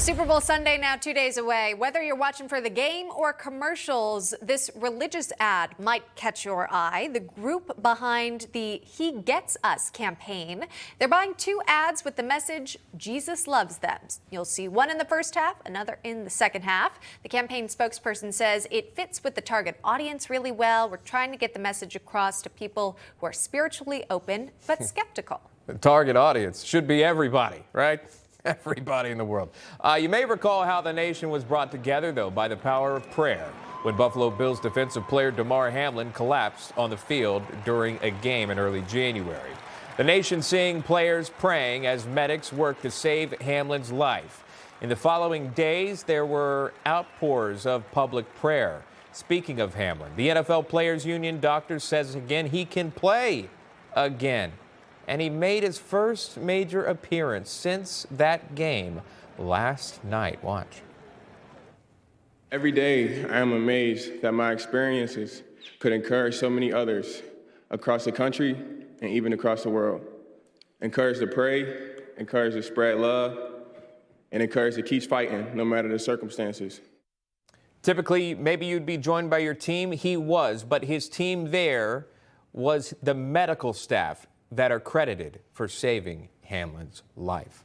Super Bowl Sunday now 2 days away. Whether you're watching for the game or commercials, this religious ad might catch your eye. The group behind the He Gets Us campaign, they're buying 2 ads with the message, Jesus loves them. You'll see one in the first half, another in the second half. The campaign spokesperson says it fits with the target audience really well. We're trying to get the message across to people who are spiritually open but skeptical. The target audience should be everybody, right? Everybody in the world. You may recall how the nation was brought together, though, by the power of prayer when Buffalo Bills defensive player Damar Hamlin collapsed on the field during a game in early January. The nation seeing players praying as medics worked to save Hamlin's life. In the following days, there were outpours of public prayer. Speaking of Hamlin, the NFL Players Union doctor says again he can play again. And he made his first major appearance since that game last night. Watch. Every day, I am amazed that my experiences could encourage so many others across the country and even across the world. Encourage to pray, encourage to spread love, and encourage to keep fighting no matter the circumstances. Typically, maybe you'd be joined by your team. He was, but his team there was the medical staff that are credited for saving Hamlin's life.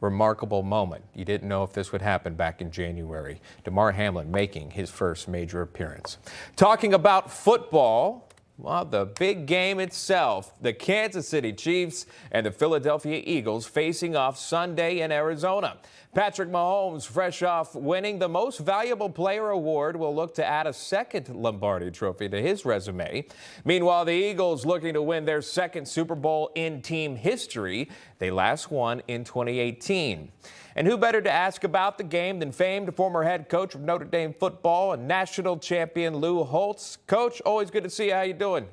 Remarkable moment. You didn't know if this would happen back in January. Damar Hamlin making his first major appearance. Talking about football, well, the big game itself, the Kansas City Chiefs and the Philadelphia Eagles facing off Sunday in Arizona. Patrick Mahomes, fresh off winning the Most Valuable Player award, will look to add a second Lombardi trophy to his resume. Meanwhile, the Eagles looking to win their second Super Bowl in team history. They last won in 2018. And who better to ask about the game than famed former head coach of Notre Dame football and national champion Lou Holtz. Coach, always good to see you. How you doing?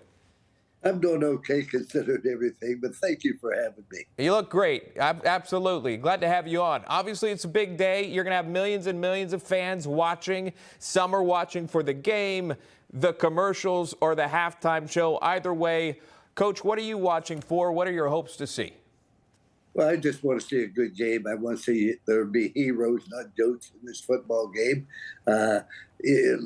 I'm doing okay considering everything, but thank you for having me. You look great. Absolutely. Glad to have you on. Obviously, it's a big day. You're going to have millions and millions of fans watching. Some are watching for the game, the commercials, or the halftime show. Either way, Coach, what are you watching for? What are your hopes to see? Well, I just want to see a good game. I want to see there be heroes, not jokes, in this football game.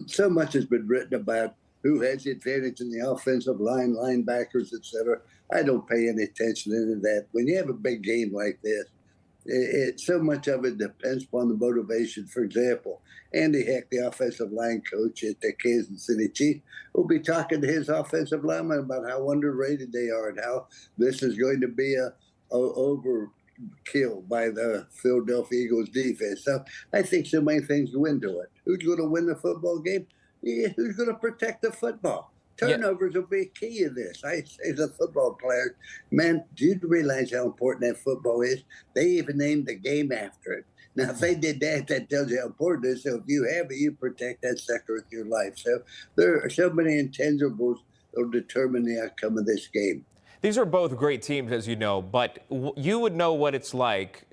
So much has been written about who has the advantage in the offensive line, linebackers, etc. I don't pay any attention to that. When you have a big game like this, so much of it depends upon the motivation. For example, Andy Heck, the offensive line coach at the Kansas City Chiefs, will be talking to his offensive linemen about how underrated they are and how this is going to be a overkill by the Philadelphia Eagles defense. So I think so many things go into it. Who's going to win the football game? Yeah, who's going to protect the football? Turnovers will be key in this. I say the football players, man, do you realize how important that football is? They even named the game after it. Now, if they did that, that tells you how important it is. So if you have it, you protect that sector with your life. So there are so many intangibles that will determine the outcome of this game. These are both great teams, as you know, but you would know what it's like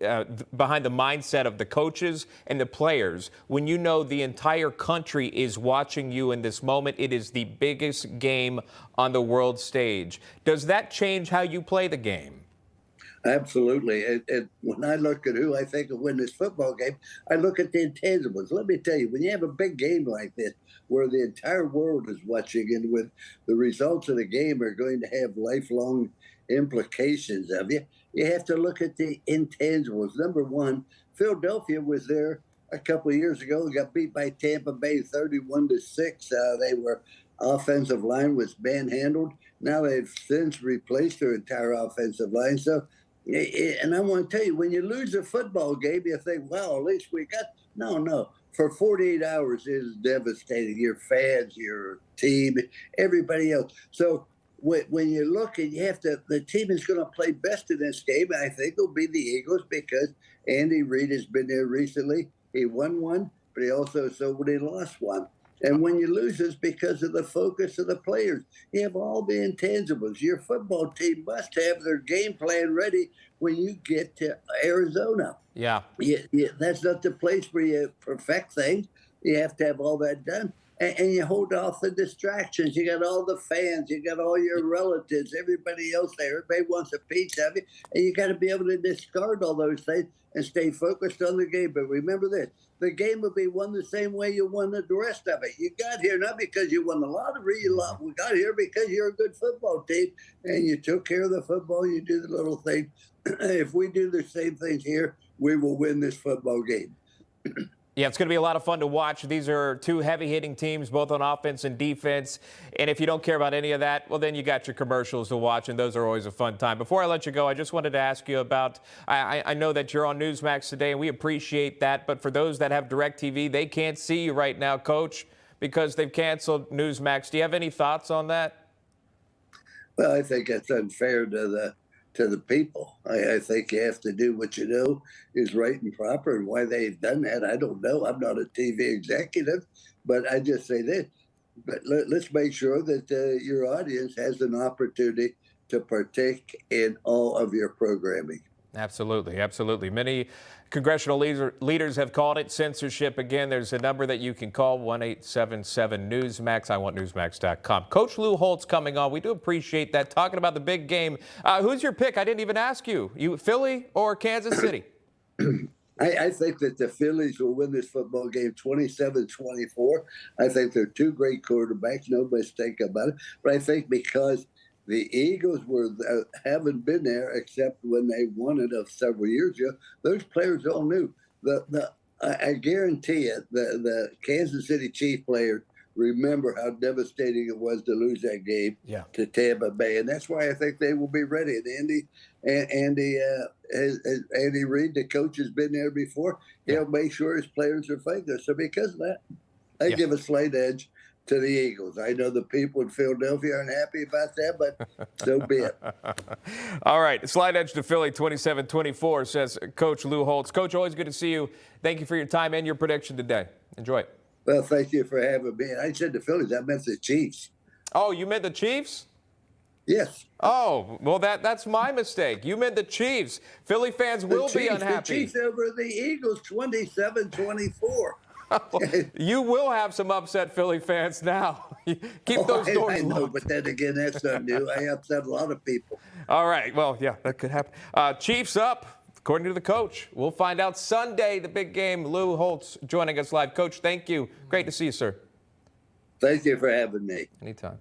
behind the mindset of the coaches and the players when you know the entire country is watching you in this moment. It is the biggest game on the world stage. Does that change how you play the game? Absolutely. And when I look at who I think will win this football game, I look at the intangibles. Let me tell you, when you have a big game like this, where the entire world is watching and with the results of the game are going to have lifelong implications of you, you have to look at the intangibles. Number one, Philadelphia was there a couple of years ago, got beat by Tampa Bay 31-6. They were offensive line was manhandled. Now they've since replaced their entire offensive line. So, and I want to tell you, when you lose a football game, you think, well, at least we got, no. For 48 hours, it is devastating. Your fans, your team, everybody else. So when you look and you have to, the team is going to play best in this game. I think it'll be the Eagles because Andy Reid has been there recently. He won one, but he also lost one. And when you lose, it's because of the focus of the players. You have all the intangibles. Your football team must have their game plan ready when you get to Arizona. Yeah. That's not the place where you perfect things. You have to have all that done. and you hold off the distractions. You got all the fans, you got all your relatives, everybody else there. Everybody wants a piece of it, and you got to be able to discard all those things and stay focused on the game. But remember this: the game will be won the same way you won the rest of it. You got here not because you won the lottery. We got here because you're a good football team, and you took care of the football. You do the little thing. If we do the same things here, we will win this football game. Yeah, it's going to be a lot of fun to watch. These are two heavy-hitting teams, both on offense and defense. And if you don't care about any of that, well, then you got your commercials to watch, and those are always a fun time. Before I let you go, I just wanted to ask you about, I know that you're on Newsmax today, and we appreciate that. But for those that have DirecTV, they can't see you right now, Coach, because they've canceled Newsmax. Do you have any thoughts on that? Well, I think it's unfair to the people. I think you have to do what you know is right and proper, and why they've done that, I don't know. I'm not a TV executive, but I just say this. But let's make sure that your audience has an opportunity to partake in all of your programming. Absolutely, absolutely. Many congressional leaders have called it censorship. Again, there's a number that you can call, 1-877-NEWSMAX. I want Newsmax.com. Coach Lou Holtz coming on. We do appreciate that. Talking about the big game. Who's your pick? I didn't even ask you. You Philly or Kansas City? I think that the Phillies will win this football game 27-24. I think they're two great quarterbacks, no mistake about it. But I think because the Eagles haven't been there except when they won it several years ago. Those players all knew. I guarantee it, the Kansas City Chiefs players remember how devastating it was to lose that game to Tampa Bay, and that's why I think they will be ready. And Andy Reid, the coach, has been there before. He'll make sure his players are fighting. So because of that, I give a slight edge to the Eagles. I know the people in Philadelphia aren't happy about that, but so be it. All right, slight edge to Philly, 27-24, says Coach Lou Holtz. Coach, always good to see you. Thank you for your time and your prediction today. Enjoy it. Well, thank you for having me. I said the Phillies, I meant the Chiefs. Oh, you meant the Chiefs? Yes. Oh, well, that's my mistake. You meant the Chiefs. Philly fans will be unhappy. The Chiefs over the Eagles, 27-24. You will have some upset Philly fans now. Keep those doors I know, locked. but then again, that's not new. I upset a lot of people. All right. Well, yeah, that could happen. Chiefs up, according to the coach. We'll find out Sunday, the big game. Lou Holtz joining us live. Coach, thank you. Great to see you, sir. Thank you for having me. Anytime.